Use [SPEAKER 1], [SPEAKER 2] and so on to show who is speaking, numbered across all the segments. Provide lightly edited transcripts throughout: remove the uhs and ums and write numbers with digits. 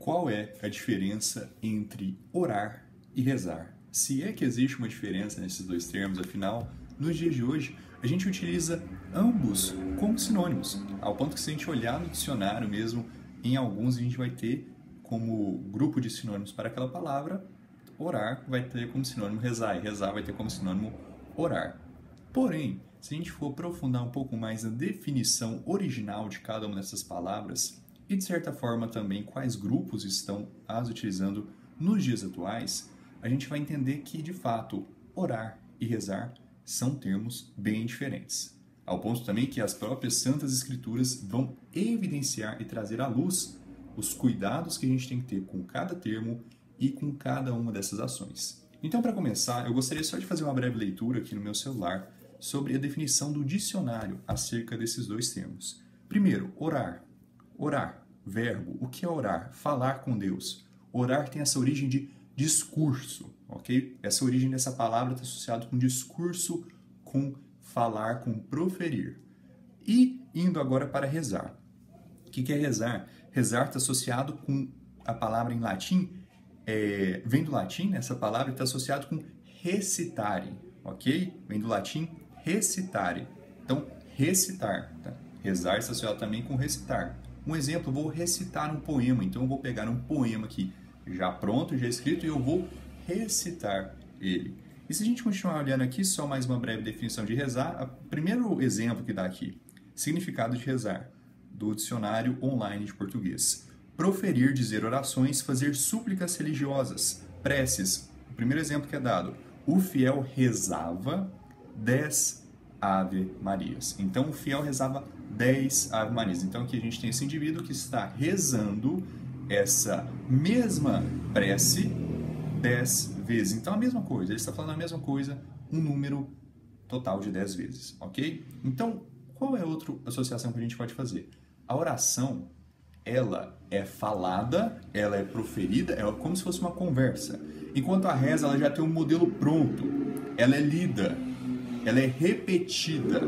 [SPEAKER 1] qual é a diferença entre orar e rezar? Se é que existe uma diferença nesses dois termos, afinal, nos dias de hoje, a gente utiliza ambos como sinônimos, ao ponto que se a gente olhar no dicionário mesmo, em alguns a gente vai ter como grupo de sinônimos para aquela palavra, orar vai ter como sinônimo rezar, e rezar vai ter como sinônimo orar. Porém, se a gente for aprofundar um pouco mais na definição original de cada uma dessas palavras, e de certa forma também quais grupos estão as utilizando nos dias atuais, a gente vai entender que, de fato, orar e rezar são termos bem diferentes. Ao ponto também que as próprias Santas Escrituras vão evidenciar e trazer à luz os cuidados que a gente tem que ter com cada termo e com cada uma dessas ações. Então, para começar, eu gostaria só de fazer uma breve leitura aqui no meu celular sobre a definição do dicionário acerca desses dois termos. Primeiro, orar. Orar, verbo. O que é orar? Falar com Deus. Orar tem essa origem de discurso, ok? Essa origem dessa palavra está associada com discurso, com falar, com proferir. E indo agora para rezar. O que é rezar? Rezar está associado com a palavra em latim, vem do latim, essa palavra está associada com recitare, ok? Vem do latim recitare. Então, recitar. Tá? Rezar está associado também com recitar. Um exemplo, eu vou recitar um poema, então eu vou pegar um poema aqui já pronto, já escrito, e eu vou recitar ele. E se a gente continuar olhando aqui, só mais uma breve definição de rezar, o primeiro exemplo que dá aqui, significado de rezar, do dicionário online de português. Proferir, dizer orações, fazer súplicas religiosas, preces. O primeiro exemplo que é dado, o fiel rezava 10 Ave Marias. Então, o fiel rezava 10 Ave Marias. Então, aqui a gente tem esse indivíduo que está rezando essa mesma prece 10 vezes. Então, a mesma coisa. Ele está falando a mesma coisa, um número total de 10 vezes, ok? Então, qual é a outra associação que a gente pode fazer? A oração, ela é falada, ela é proferida, é como se fosse uma conversa. Enquanto a reza, ela já tem um modelo pronto. Ela é lida, ela é repetida.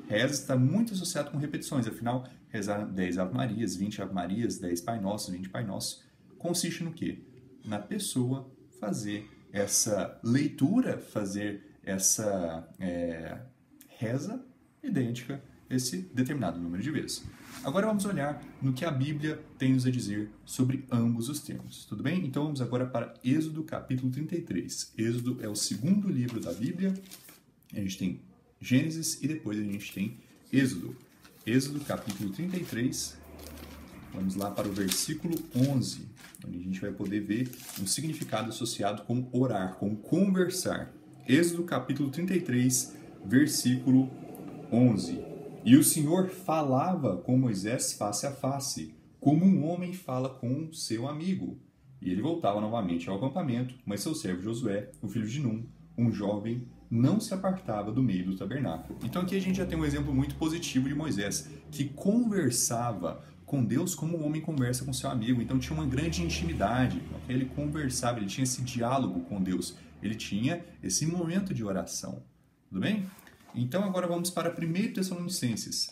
[SPEAKER 1] Reza está muito associado com repetições, afinal, rezar 10 Ave Marias, 20 Ave Marias, 10 Pai Nossos, 20 Pai Nossos, consiste no quê? Na pessoa fazer essa leitura, fazer essa reza idêntica a esse determinado número de vezes. Agora vamos olhar no que a Bíblia tem nos a dizer sobre ambos os termos, tudo bem? Então vamos agora para Êxodo capítulo 33. Êxodo é o segundo livro da Bíblia, a gente tem Gênesis e depois a gente tem Êxodo. Êxodo capítulo 33, vamos lá para o versículo 11, onde a gente vai poder ver um significado associado com orar, com conversar. Êxodo capítulo 33, versículo 11. E o Senhor falava com Moisés face a face, como um homem fala com seu amigo. E ele voltava novamente ao acampamento, mas seu servo Josué, o filho de Num, um jovem, não se apartava do meio do tabernáculo. Então aqui a gente já tem um exemplo muito positivo de Moisés, que conversava com Deus como um homem conversa com seu amigo. Então tinha uma grande intimidade, okay? Ele conversava, ele tinha esse diálogo com Deus, ele tinha esse momento de oração. Tudo bem? Então agora vamos para 1 Tessalonicenses.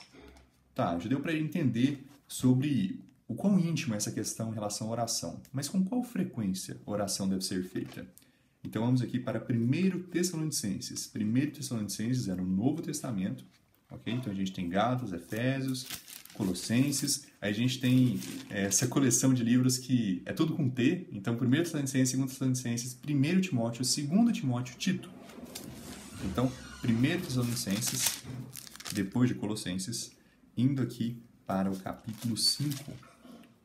[SPEAKER 1] Tá, já deu para entender sobre o quão íntimo é essa questão em relação à oração. Mas com qual frequência a oração deve ser feita? Então vamos aqui para 1 Tessalonicenses. 1 Tessalonicenses é no Novo Testamento, ok? Então a gente tem Gálatas, Efésios, Colossenses, aí a gente tem essa coleção de livros que é tudo com T, então 1 Tessalonicenses, 2 Tessalonicenses, 1 Timóteo, 2 Timóteo, Tito. Então, 1 Tessalonicenses, depois de Colossenses, indo aqui para o capítulo 5,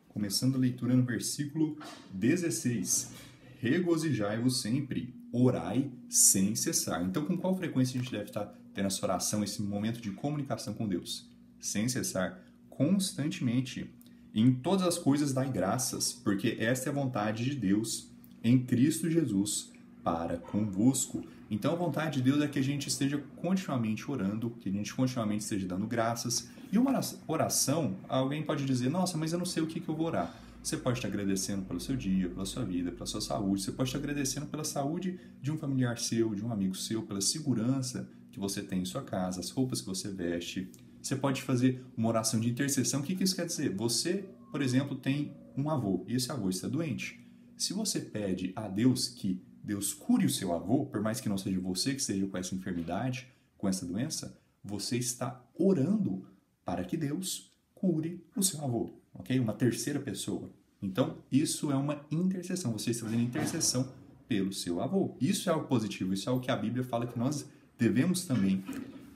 [SPEAKER 1] começando a leitura no versículo 16. Regozijai-vos sempre, orai sem cessar. Então, com qual frequência a gente deve estar tendo essa oração, esse momento de comunicação com Deus? Sem cessar, constantemente. Em todas as coisas dai graças, porque esta é a vontade de Deus em Cristo Jesus para convosco. Então, a vontade de Deus é que a gente esteja continuamente orando, que a gente continuamente esteja dando graças. E uma oração, alguém pode dizer, nossa, mas eu não sei o que eu vou orar. Você pode estar agradecendo pelo seu dia, pela sua vida, pela sua saúde. Você pode estar agradecendo pela saúde de um familiar seu, de um amigo seu, pela segurança que você tem em sua casa, as roupas que você veste. Você pode fazer uma oração de intercessão. O que isso quer dizer? Você, por exemplo, tem um avô e esse avô está doente. Se você pede a Deus que Deus cure o seu avô, por mais que não seja você que esteja com essa enfermidade, com essa doença, você está orando para que Deus cure o seu avô, ok? Uma terceira pessoa. Então, isso é uma intercessão. Você está fazendo intercessão pelo seu avô. Isso é algo positivo. Isso é o que a Bíblia fala que nós devemos também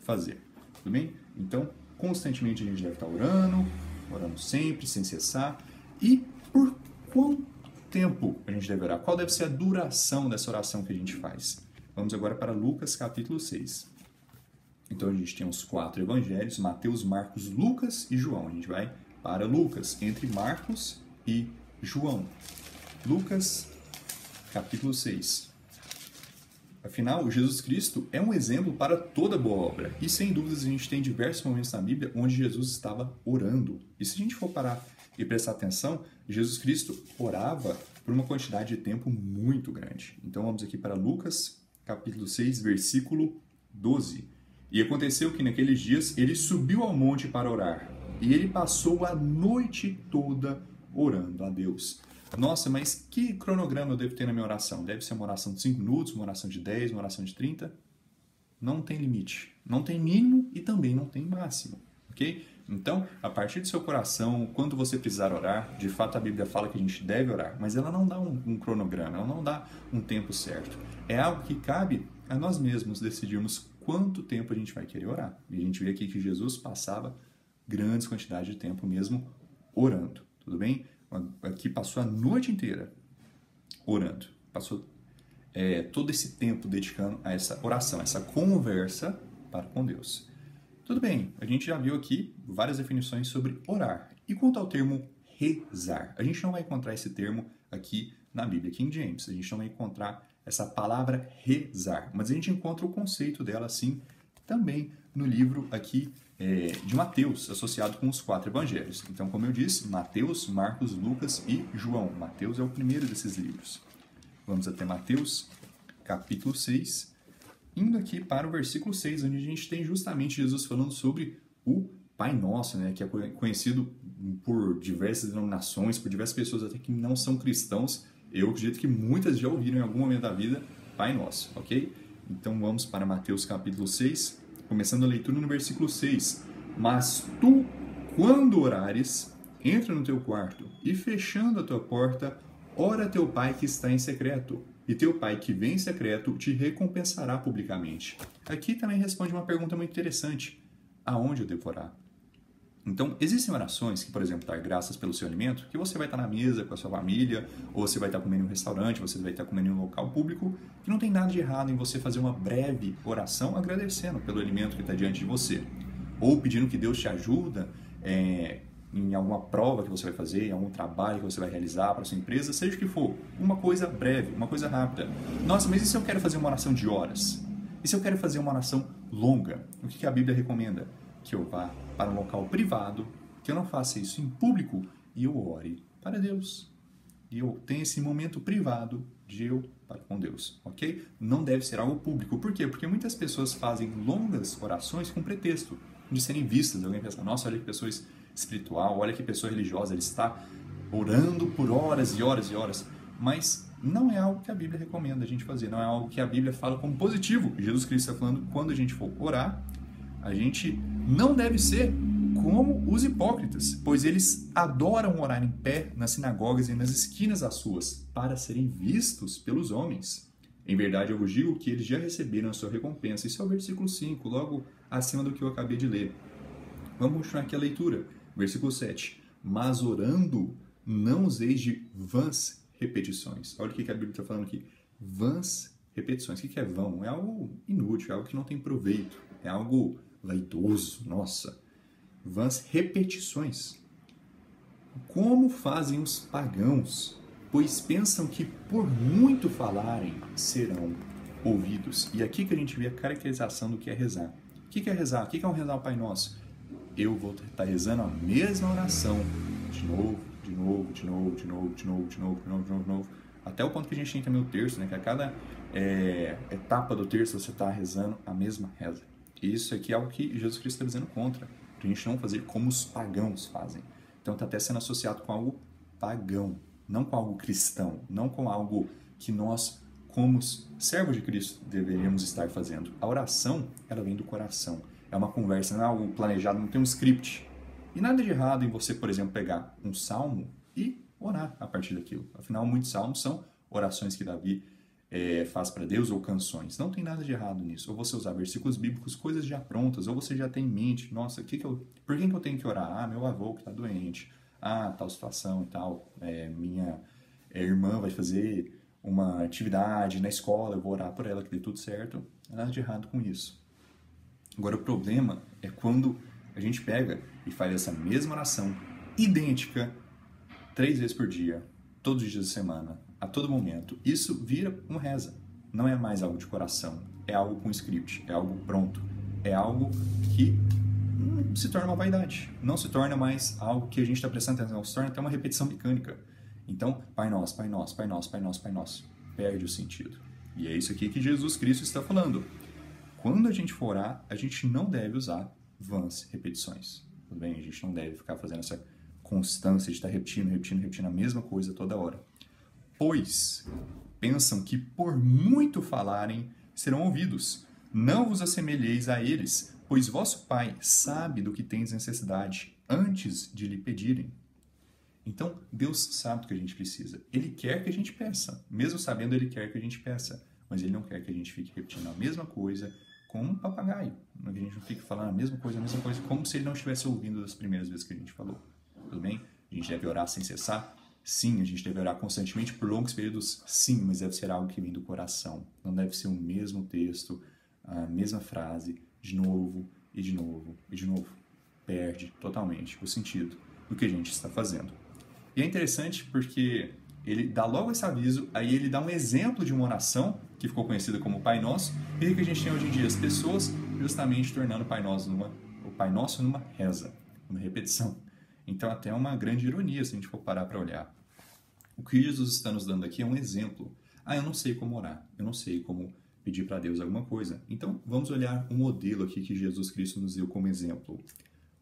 [SPEAKER 1] fazer. Tudo bem? Então, constantemente a gente deve estar orando sempre, sem cessar. E por quanto tempo a gente deve orar? Qual deve ser a duração dessa oração que a gente faz? Vamos agora para Lucas capítulo 6. Então a gente tem os 4 evangelhos, Mateus, Marcos, Lucas e João. A gente vai para Lucas, entre Marcos e João. Lucas capítulo 6. Afinal, Jesus Cristo é um exemplo para toda boa obra. E sem dúvidas a gente tem diversos momentos na Bíblia onde Jesus estava orando. E se a gente for parar e prestar atenção, Jesus Cristo orava por uma quantidade de tempo muito grande. Então vamos aqui para Lucas, capítulo 6, versículo 12. E aconteceu que naqueles dias ele subiu ao monte para orar. E ele passou a noite toda orando a Deus. Nossa, mas que cronograma eu devo ter na minha oração? Deve ser uma oração de 5 minutos, uma oração de 10, uma oração de 30? Não tem limite. Não tem mínimo e também não tem máximo. Ok? Então, a partir do seu coração, quando você precisar orar, de fato a Bíblia fala que a gente deve orar, mas ela não dá um cronograma, ela não dá um tempo certo. É algo que cabe a nós mesmos decidirmos quanto tempo a gente vai querer orar. E a gente vê aqui que Jesus passava grandes quantidades de tempo mesmo orando. Tudo bem? Aqui passou a noite inteira orando. Passou todo esse tempo dedicando a essa oração, essa conversa para com Deus. Tudo bem, a gente já viu aqui várias definições sobre orar. E quanto ao termo rezar? A gente não vai encontrar esse termo aqui na Bíblia King James. A gente não vai encontrar essa palavra rezar. Mas a gente encontra o conceito dela, sim, também no livro aqui de Mateus, associado com os 4 evangelhos. Então, como eu disse, Mateus, Marcos, Lucas e João. Mateus é o primeiro desses livros. Vamos até Mateus, capítulo 6, indo aqui para o versículo 6, onde a gente tem justamente Jesus falando sobre o Pai Nosso, né, que é conhecido por diversas denominações, por diversas pessoas até que não são cristãos. Eu acredito que muitas já ouviram em algum momento da vida Pai Nosso, ok? Então vamos para Mateus capítulo 6, começando a leitura no versículo 6. Mas tu, quando orares, entra no teu quarto e fechando a tua porta, ora a teu Pai que está em secreto. E teu Pai que vem em secreto te recompensará publicamente. Aqui também responde uma pergunta muito interessante. Aonde eu devo orar? Então, existem orações que, por exemplo, dar graças pelo seu alimento, que você vai estar na mesa com a sua família, ou você vai estar comendo em um restaurante, você vai estar comendo em um local público, que não tem nada de errado em você fazer uma breve oração agradecendo pelo alimento que está diante de você. Ou pedindo que Deus te ajude em alguma prova que você vai fazer, em algum trabalho que você vai realizar para a sua empresa, seja o que for. Uma coisa breve, uma coisa rápida. Nossa, mas e se eu quero fazer uma oração de horas? E se eu quero fazer uma oração longa? O que a Bíblia recomenda? Que eu vá para um local privado, que eu não faça isso em público e eu ore para Deus. E eu tenho esse momento privado de eu para com Deus, ok? Não deve ser algo público. Por quê? Porque muitas pessoas fazem longas orações com pretexto de serem vistas. Alguém pensa, nossa, olha que pessoa espiritual, olha que pessoa religiosa, ele está orando por horas e horas e horas. Mas não é algo que a Bíblia recomenda a gente fazer, não é algo que a Bíblia fala como positivo. Jesus Cristo está falando que quando a gente for orar, a gente não deve ser como os hipócritas, pois eles adoram orar em pé nas sinagogas e nas esquinas das ruas, para serem vistos pelos homens. Em verdade, eu vos digo que eles já receberam a sua recompensa. Isso é o versículo 5, logo acima do que eu acabei de ler. Vamos continuar aqui a leitura. Versículo 7. Mas orando, não useis de vãs repetições. Olha o que a Bíblia está falando aqui. Vãs repetições. O que é vão? É algo inútil, é algo que não tem proveito. É algo vaidoso, nossa. Vãs repetições. Como fazem os pagãos, pois pensam que por muito falarem serão ouvidos. E aqui que a gente vê a caracterização do que é rezar. O que é rezar? O que é um rezar ao Pai Nosso? Eu vou estar rezando a mesma oração de novo, até o ponto que a gente tem também o terço, né? Que a cada etapa do terço você está rezando a mesma reza. E isso aqui é algo que Jesus Cristo está dizendo contra. Para a gente não fazer como os pagãos fazem. Então está até sendo associado com algo pagão, não com algo cristão, não com algo que nós, como servos de Cristo, deveríamos estar fazendo. A oração, ela vem do coração. É uma conversa, não é algo planejado, não tem um script. E nada de errado em você, por exemplo, pegar um salmo e orar a partir daquilo. Afinal, muitos salmos são orações que Davi faz para Deus ou canções. Não tem nada de errado nisso. Ou você usar versículos bíblicos, coisas já prontas, ou você já tem em mente, nossa, por que eu tenho que orar? Ah, meu avô que está doente. Ah, tal situação e tal. Minha irmã vai fazer uma atividade na escola, eu vou orar por ela que dê tudo certo. Nada de errado com isso. Agora, o problema é quando a gente pega e faz essa mesma oração idêntica 3 vezes por dia, todos os dias da semana, a todo momento. Isso vira um reza. Não é mais algo de coração. É algo com script. É algo pronto. É algo que se torna uma vaidade. Não se torna mais algo que a gente está prestando atenção. Se torna até uma repetição mecânica. Então, Pai Nosso, Pai Nosso, Pai Nosso, Pai Nosso, Pai Nosso. Perde o sentido. E é isso aqui que Jesus Cristo está falando. Quando a gente for orar, a gente não deve usar vãs repetições. Tudo bem? A gente não deve ficar fazendo essa constância de estar repetindo a mesma coisa toda hora. Pois pensam que por muito falarem serão ouvidos. Não vos assemelheis a eles, pois vosso Pai sabe do que tendes necessidade antes de lhe pedirem. Então, Deus sabe do que a gente precisa. Ele quer que a gente peça. Mesmo sabendo, Ele quer que a gente peça. Mas Ele não quer que a gente fique repetindo a mesma coisa como um papagaio. Que a gente não fique falando a mesma coisa, como se Ele não estivesse ouvindo das primeiras vezes que a gente falou. Tudo bem? A gente deve orar sem cessar? Sim. A gente deve orar constantemente por longos períodos? Sim, mas deve ser algo que vem do coração. Não deve ser o mesmo texto, a mesma frase, de novo, e de novo, e de novo. Perde totalmente o sentido do que a gente está fazendo. E é interessante porque ele dá logo esse aviso, aí ele dá um exemplo de uma oração que ficou conhecida como Pai Nosso, e que a gente tem hoje em dia as pessoas justamente tornando o Pai Nosso numa reza, uma repetição. Então até é uma grande ironia se a gente for parar para olhar. O que Jesus está nos dando aqui é um exemplo. Eu não sei como orar, eu não sei como pedir para Deus alguma coisa. Então vamos olhar um modelo aqui que Jesus Cristo nos deu como exemplo.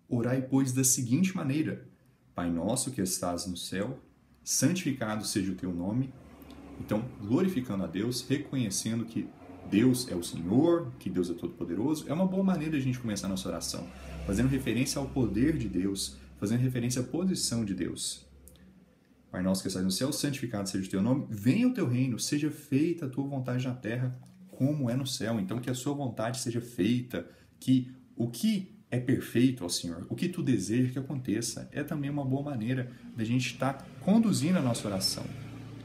[SPEAKER 1] Orai, pois, da seguinte maneira: Pai nosso que estás no céu, santificado seja o teu nome. Então, glorificando a Deus, reconhecendo que Deus é o Senhor, que Deus é todo-poderoso, é uma boa maneira de a gente começar a nossa oração, fazendo referência ao poder de Deus, fazendo referência à posição de Deus. Pai nosso que estás no céu, santificado seja o teu nome, venha o teu reino, seja feita a tua vontade na terra, como é no céu. Então, que a sua vontade seja feita, que o que é perfeito ao Senhor, o que tu deseja que aconteça, é também uma boa maneira da gente estar conduzindo a nossa oração.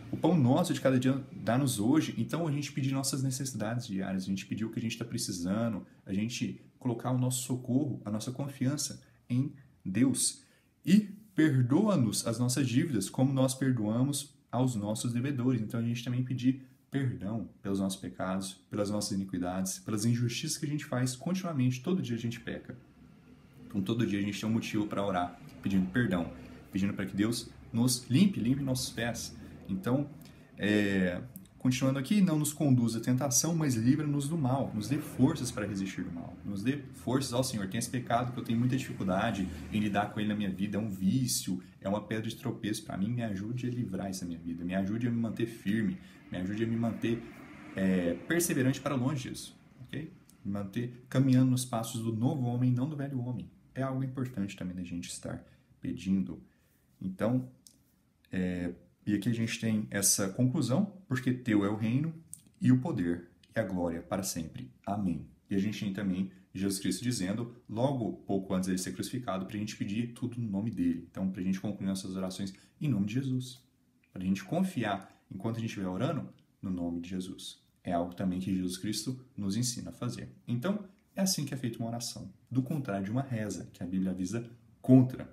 [SPEAKER 1] O pão nosso de cada dia dá-nos hoje, então a gente pedir nossas necessidades diárias, a gente pedir o que a gente está precisando, a gente colocar o nosso socorro, a nossa confiança em Deus. E perdoa-nos as nossas dívidas, como nós perdoamos aos nossos devedores. Então a gente também pedir perdão pelos nossos pecados, pelas nossas iniquidades, pelas injustiças que a gente faz continuamente, todo dia a gente peca. Então todo dia a gente tem um motivo para orar, pedindo perdão, pedindo para que Deus nos limpe nossos pés. Então, continuando aqui, não nos conduz à tentação, mas livra-nos do mal, nos dê forças para resistir do mal, nos dê forças ao Senhor. Tem esse pecado que eu tenho muita dificuldade em lidar com ele na minha vida, é um vício, é uma pedra de tropeço para mim, me ajude a livrar essa minha vida, me ajude a me manter firme, me ajude a me manter perseverante para longe disso, ok? Me manter caminhando nos passos do novo homem, não do velho homem. É algo importante também da gente estar pedindo. Então, e aqui a gente tem essa conclusão, porque teu é o reino e o poder e a glória para sempre. Amém. E a gente tem também Jesus Cristo dizendo, logo pouco antes de ele ser crucificado, para a gente pedir tudo no nome dele. Então, para a gente concluir nossas orações em nome de Jesus. Para a gente confiar, enquanto a gente estiver orando, no nome de Jesus. É algo também que Jesus Cristo nos ensina a fazer. Então, é assim que é feita uma oração. Do contrário de uma reza, que a Bíblia avisa contra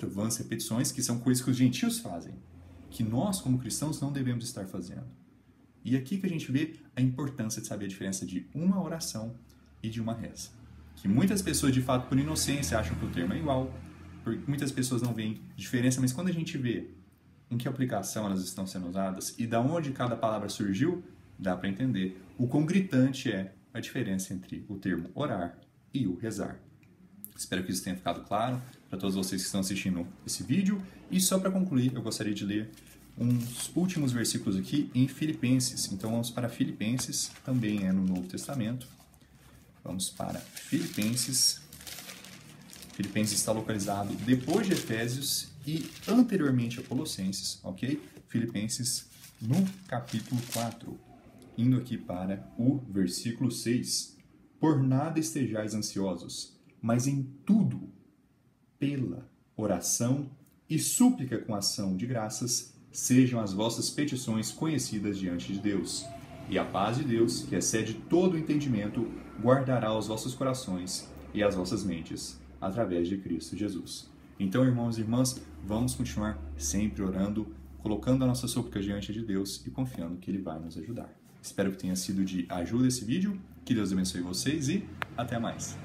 [SPEAKER 1] vãs repetições, que são coisas que os gentios fazem, que nós, como cristãos, não devemos estar fazendo. E aqui que a gente vê a importância de saber a diferença de uma oração e de uma reza. Que muitas pessoas, de fato, por inocência, acham que o termo é igual, porque muitas pessoas não veem diferença, mas quando a gente vê em que aplicação elas estão sendo usadas e da onde cada palavra surgiu, dá para entender o quão gritante é a diferença entre o termo orar e o rezar. Espero que isso tenha ficado claro para todos vocês que estão assistindo esse vídeo. E só para concluir, eu gostaria de ler uns últimos versículos aqui em Filipenses. Então vamos para Filipenses, também é no Novo Testamento. Vamos para Filipenses. Filipenses está localizado depois de Efésios e anteriormente a Colossenses, ok? Filipenses no capítulo 4, indo aqui para o versículo 6. Por nada estejais ansiosos, mas em tudo, pela oração e súplica com ação de graças, sejam as vossas petições conhecidas diante de Deus. E a paz de Deus, que excede todo o entendimento, guardará os vossos corações e as vossas mentes, através de Cristo Jesus. Então, irmãos e irmãs, vamos continuar sempre orando, colocando a nossa súplica diante de Deus e confiando que Ele vai nos ajudar. Espero que tenha sido de ajuda esse vídeo, que Deus abençoe vocês e até mais!